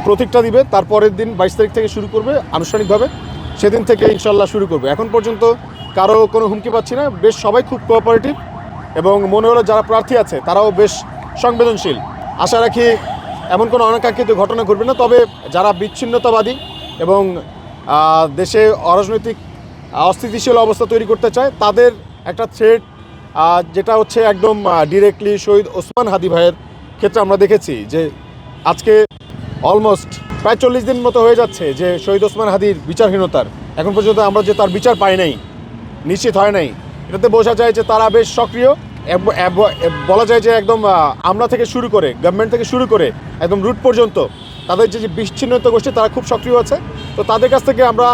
প্রতীকটা দিবে, তারপরের দিন 22 তারিখ থেকে শুরু করবে আনুষ্ঠানিকভাবে, সেদিন থেকে ইনশাল্লাহ শুরু করবে। এখন পর্যন্ত কারো কোনো হুমকি পাচ্ছি না, বেশ সবাই খুব কোঅপারেটিভ এবং মনে হলো যারা প্রার্থী আছে তারাও বেশ সংবেদনশীল। আশা রাখি এমন কোনো অনাকাঙ্ক্ষিত ঘটনা ঘটবে না। তবে যারা বিচ্ছিন্নতাবাদী এবং দেশে অরাজনৈতিক অস্থিতিশীল অবস্থা তৈরি করতে চায় তাদের একটা থ্রেট, যেটা হচ্ছে একদম ডিরেক্টলি শহীদ ওসমান হাদি ভাইয়ের ক্ষেত্রে আমরা দেখেছি যে আজকে অলমোস্ট প্রায় 40 দিন মতো হয়ে যাচ্ছে যে শহীদ ওসমান হাদির বিচারহীনতার, এখন পর্যন্ত আমরা যে তার বিচার পাই নাই, নিশ্চিত হয় নাই। এটাতে বোঝা যায় যে তারা বেশ সক্রিয়, বলা যায় যে একদম আমরা থেকে শুরু করে গভর্নমেন্ট থেকে শুরু করে একদম রুট পর্যন্ত তাদের যে বিচ্ছিন্নতা গোষ্ঠী তারা খুব সক্রিয় আছে। তো তাদের কাছ থেকে আমরা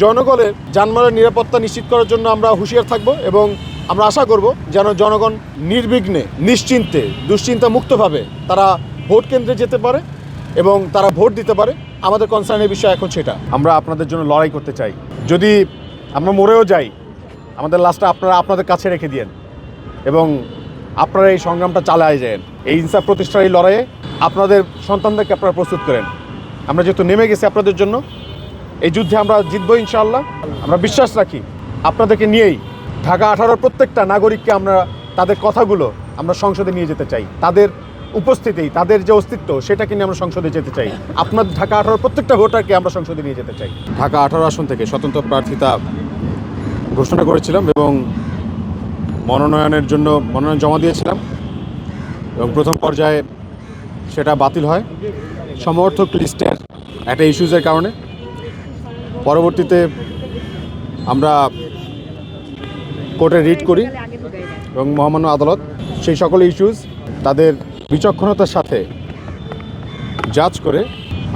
জনগণের জানমালের নিরাপত্তা নিশ্চিত করার জন্য আমরা হুঁশিয়ার থাকব এবং আমরা আশা করব যেন জনগণ নির্বিঘ্নে নিশ্চিন্তে দুশ্চিন্তা মুক্তভাবে তারা ভোট কেন্দ্রে যেতে পারে এবং তারা ভোট দিতে পারে। আমাদের কনসার্নের বিষয় এখন সেটা, আমরা আপনাদের জন্য লড়াই করতে চাই। যদি আমরা মরেও যাই আমাদের লাস্টটা আপনারা আপনাদের কাছে রেখে দিয়েন এবং আপনারা এই সংগ্রামটা চালায় যান। এই ইনসাফ প্রতিষ্ঠার এই লড়াইয়ে আপনাদের সন্তানদেরকে আপনারা প্রস্তুত করেন। আমরা যেহেতু নেমে গেছি আপনাদের জন্য, এই যুদ্ধে আমরা জিতবো ইনশাআল্লাহ। আমরা বিশ্বাস রাখি আপনাদেরকে নিয়েই ঢাকা 18 প্রত্যেকটা নাগরিককে আমরা তাদের কথাগুলো আমরা সংসদে নিয়ে যেতে চাই, তাদের উপস্থিতি, তাদের যে অস্তিত্ব সেটাকে নিয়ে আমরা সংসদে যেতে চাই। আপনার ঢাকা 18 প্রত্যেকটা ভোটারকে আমরা সংসদে নিয়ে যেতে চাই। ঢাকা 18 আসন থেকে স্বতন্ত্র প্রার্থিতা ঘোষণা করেছিলাম এবং মনোনয়নের জন্য মনোনয়ন জমা দিয়েছিলাম এবং প্রথম পর্যায়ে সেটা বাতিল হয় সমর্থক লিস্টের একটা ইস্যুজের কারণে। পরবর্তীতে আমরা কোর্টে রিট করি এবং মহামান্য আদালত সেই সকল ইস্যুজ তাদের বিচক্ষণতার সাথে জাজ করে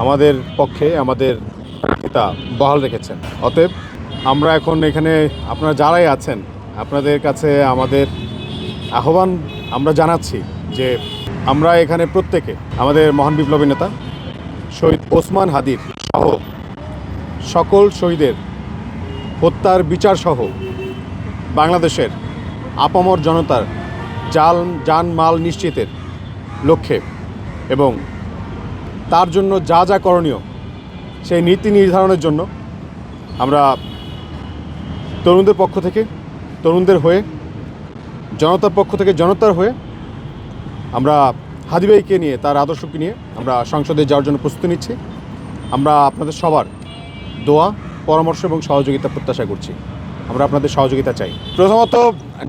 আমাদের পক্ষে আমাদের প্রার্থিতা বহাল রেখেছেন। অতএব আমরা এখন এখানে আপনারা যারাই আছেন আপনাদের কাছে আমাদের আহ্বান আমরা জানাচ্ছি যে আমরা এখানে প্রত্যেকে আমাদের মহান বিপ্লবী নেতা শহীদ ওসমান হাদির সহ সকল শহীদের হত্যার বিচার সহ বাংলাদেশের আপামর জনতার জানমাল নিশ্চিতের লক্ষ্যে এবং তার জন্য যা যা করণীয় সেই নীতি নির্ধারণের জন্য আমরা তরুণদের পক্ষ থেকে তরুণদের হয়ে, জনতার পক্ষ থেকে জনতার হয়ে আমরা হাদি ভাইকে নিয়ে, তার আদর্শকে নিয়ে আমরা সংসদে যাওয়ার জন্য প্রস্তুতি নিচ্ছি। আমরা আপনাদের সবার দোয়া, পরামর্শ এবং সহযোগিতা প্রত্যাশা করছি। আমরা আপনাদের সহযোগিতা চাই। প্রথমত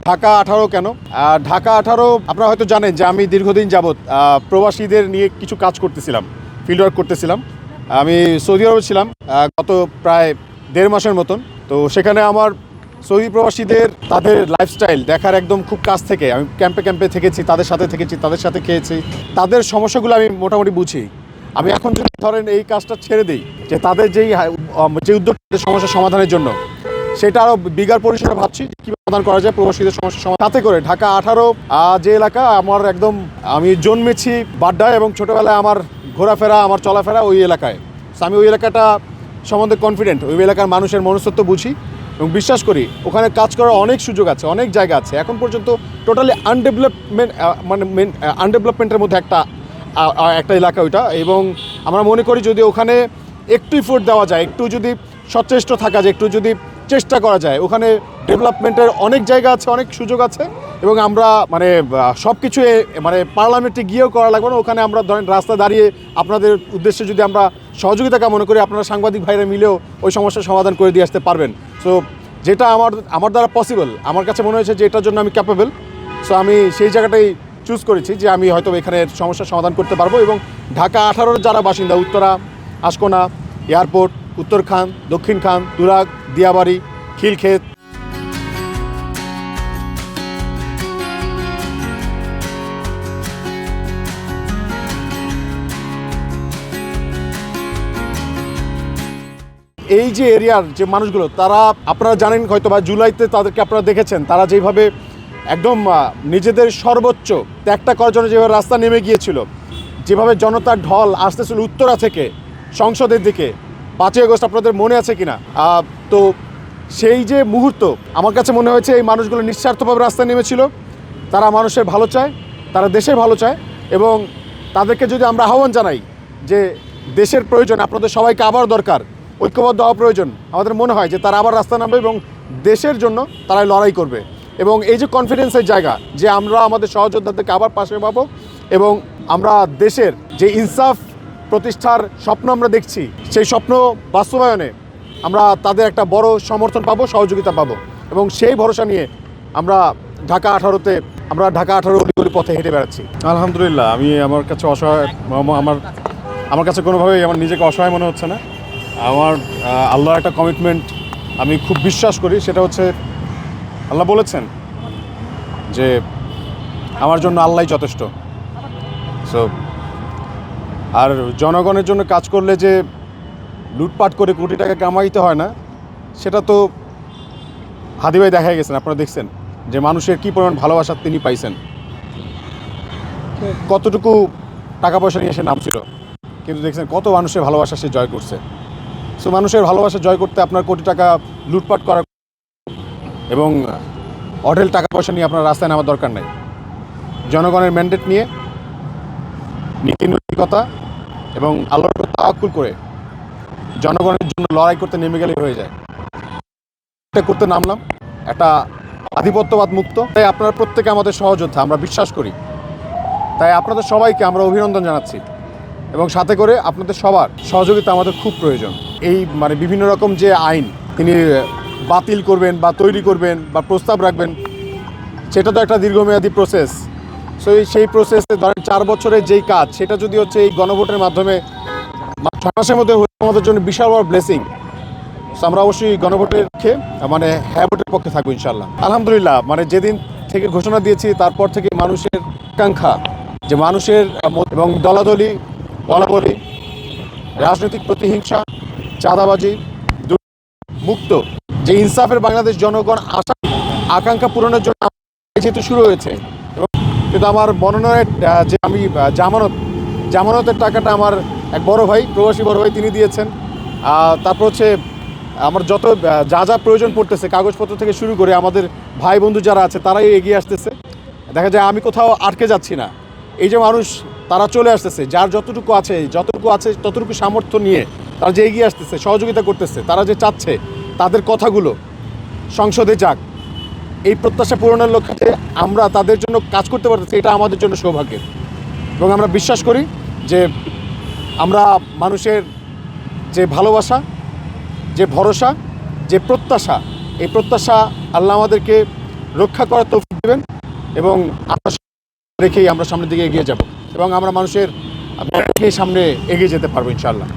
ঢাকা 18 কেন? ঢাকা 18 আপনারা হয়তো জানেন যে আমি দীর্ঘদিন যাবৎ প্রবাসীদের নিয়ে কিছু কাজ করতেছিলাম, ফিল্ড ওয়ার্ক করতেছিলাম। আমি সৌদি আরবে ছিলাম গত প্রায় 1.5 মাসের মতন। তো সেখানে আমার সৌদি প্রবাসীদের তাদের লাইফস্টাইল দেখার একদম খুব কাছ থেকে আমি ক্যাম্পে থেকেছি, তাদের সাথে থেকেছি, তাদের সাথে খেয়েছি, তাদের সমস্যাগুলো আমি মোটামুটি বুঝি। আমি এখন যদি ধরেন এই কাজটা ছেড়ে দিই যে তাদের যে উদ্যোগ সমস্যা সমাধানের জন্য, সেটা আরও বিগার পরিসরে ভাবছি কীভাবে সমাধান করা যায় প্রবাসীদের সমস্যা সমাধান। তাতে করে ঢাকা 18 যে এলাকা আমার একদম, আমি জন্মেছি বাড্ডায় এবং ছোটোবেলায় আমার ঘোরাফেরা, আমার চলাফেরা ওই এলাকায়। আমি ওই এলাকাটা সম্বন্ধে কনফিডেন্ট, ওই এলাকার মানুষের মনস্তত্ত্ব বুঝি এবং বিশ্বাস করি ওখানে কাজ করার অনেক সুযোগ আছে, অনেক জায়গা আছে। এখন পর্যন্ত টোটালি আনডেভেলপমেন্টের মধ্যে একটা এলাকা ওইটা। এবং আমরা মনে করি যদি ওখানে একটু এফোর্ট দেওয়া যায়, একটু যদি সচেষ্ট থাকা যায়, একটু যদি চেষ্টা করা যায়, ওখানে ডেভেলপমেন্টের অনেক জায়গা আছে, অনেক সুযোগ আছে। এবং আমরা সব কিছু পার্লামেন্টে গিয়েও করা লাগবে না, ওখানে আমরা ধরেন রাস্তা দাঁড়িয়ে আপনাদের উদ্দেশ্যে যদি আমরা সহযোগিতা কামনা করি, আপনারা সাংবাদিক ভাইরা মিলেও ওই সমস্যার সমাধান করে দিয়ে আসতে পারবেন। সো যেটা আমার দ্বারা পসিবল, আমার কাছে মনে হয়েছে যে এটার জন্য আমি ক্যাপেবল। সো আমি সেই জায়গাটাই চুজ করেছি যে আমি হয়তো এখানে সমস্যার সমাধান করতে পারবো। এবং ঢাকা 18 যারা বাসিন্দা, উত্তরা, আশকোনা, এয়ারপোর্ট, উত্তরখান, দক্ষিণখান, তুরাগ, দিয়াবাড়ি, খিলক্ষেত, এই যে এরিয়ার যে মানুষগুলো, তারা আপনারা জানেন হয়তো বা জুলাইতে তাদেরকে আপনারা দেখেছেন, তারা যেভাবে একদম নিজেদের সর্বোচ্চ ত্যাগটা করার জন্য যেভাবে রাস্তা নেমে গিয়েছিল, যেভাবে জনতার ঢল আসতেছিল উত্তরা থেকে সংসদের দিকে 5ই আগস্ট, আপনাদের মনে আছে কিনা? তো সেই যে মুহূর্ত, আমার কাছে মনে হয়েছে এই মানুষগুলো নিঃস্বার্থভাবে রাস্তায় নেমেছিল। তারা মানুষের ভালো চায়, তারা দেশের ভালো চায় এবং তাদেরকে যদি আমরা আহ্বান জানাই যে দেশের প্রয়োজন, আপনাদের সবাইকে আবার দরকার, ঐক্যবদ্ধ হওয়া প্রয়োজন। আমাদের মনে হয় যে তারা আবার রাস্তা নামবে এবং দেশের জন্য তারাই লড়াই করবে। এবং এই যে কনফিডেন্সের জায়গা যে আমরা আমাদের সহযোদ্ধাদেরকে আবার পাশে পাবো এবং আমরা দেশের যে ইনসাফ প্রতিষ্ঠার স্বপ্ন আমরা দেখছি, সেই স্বপ্ন বাস্তবায়নে আমরা তাদের একটা বড় সমর্থন পাবো, সহযোগিতা পাবো। এবং সেই ভরসা নিয়ে আমরা ঢাকা 18-তে ঢাকা 18 অলিগলি পথে হেঁটে বেড়াচ্ছি। আলহামদুলিল্লাহ, আমি আমার কাছে অসহায়, আমার কাছে কোনোভাবেই আমার নিজেকে অসহায় মনে হচ্ছে না। আমার আল্লাহর একটা কমিটমেন্ট আমি খুব বিশ্বাস করি, সেটা হচ্ছে আল্লাহ বলেছেন যে আমার জন্য আল্লাহই যথেষ্ট। সো আর জনগণের জন্য কাজ করলে যে লুটপাট করে কোটি টাকা কামাইতে হয় না, সেটা তো হাদি ভাই দেখা গেছেন, আপনারা দেখছেন যে মানুষের কী পরিমাণ ভালোবাসা তিনি পাইছেন, কতটুকু টাকা পয়সা নিয়ে এসে নামছিল, কিন্তু দেখছেন কত মানুষের ভালোবাসা সে জয় করছে। সো মানুষের ভালোবাসা জয় করতে আপনার কোটি টাকা লুটপাট করা এবং অঢেল টাকা পয়সা নিয়ে আপনার রাস্তায় নামার দরকার নেই। জনগণের ম্যান্ডেট নিয়ে নীতি নৈতিকতা এবং আল্লাহর উপর তাওয়াক্কুল করে জনগণের জন্য লড়াই করতে নেমে গেলেই হয়ে যায়। এটা করতে নামলাম একটা আধিপত্যবাদ মুক্ত। তাই আপনারা প্রত্যেকে আমাদের সহযোদ্ধা, আমরা বিশ্বাস করি। তাই আপনাদের সবাইকে আমরা অভিনন্দন জানাচ্ছি এবং সাথে করে আপনাদের সবার সহযোগিতা আমাদের খুব প্রয়োজন। এই বিভিন্ন রকম যে আইন তিনি বাতিল করবেন বা তৈরি করবেন বা প্রস্তাব রাখবেন, সেটা তো একটা দীর্ঘমেয়াদী প্রসেস। সো সেই প্রসেসে ধরেন 4 বছরের যেই কাজ, সেটা যদি হচ্ছে এই গণভোটের মাধ্যমে 6 মাসের মধ্যে আমাদের জন্য বিশাল বড় ব্লেসিং। সো আমরা অবশ্যই গণভোটের পক্ষে হ্যাঁ ভোটের পক্ষে থাকবো ইনশাল্লাহ। আলহামদুলিল্লাহ, যেদিন থেকে ঘোষণা দিয়েছি তারপর থেকে মানুষের আকাঙ্ক্ষা যে মানুষের এবং দলাদলি বলাবলি, রাজনৈতিক প্রতিহিংসা, চাঁদাবাজি মুক্ত যে ইনসাফের বাংলাদেশ জনগণ আকাঙ্ক্ষা পূরণের জন্য যেহেতু শুরু হয়েছে। এবং কিন্তু আমার মনোনয়নের যে আমি জামানতের টাকাটা আমার এক বড় ভাই, প্রবাসী বড় ভাই, তিনি দিয়েছেন। তারপর হচ্ছে আমার যত যা প্রয়োজন পড়তেছে কাগজপত্র থেকে শুরু করে আমাদের ভাই বন্ধু যারা আছে তারাই এগিয়ে আসতেছে। দেখা যায় আমি কোথাও আটকে যাচ্ছি না। এই যে মানুষ তারা চলে আসতেছে, যার যতটুকু আছে ততটুকু সামর্থ্য নিয়ে তারা যে এগিয়ে আসতেছে, সহযোগিতা করতেছে, তারা যে চাচ্ছে তাদের কথাগুলো সংসদে যাক, এই প্রত্যাশা পূরণের লক্ষ্যে আমরা তাদের জন্য কাজ করতে পারতেছি, এটা আমাদের জন্য সৌভাগ্যের। এবং আমরা বিশ্বাস করি যে আমরা মানুষের যে ভালোবাসা, যে ভরসা, যে প্রত্যাশা, এই প্রত্যাশা আল্লাহ আমাদেরকে রক্ষা করার তৌফিক দেবেন এবং আমরা রেখেই আমরা সামনের দিকে এগিয়ে যাব এবং আমরা মানুষের সামনে এগিয়ে যেতে পারবো ইনশাআল্লাহ।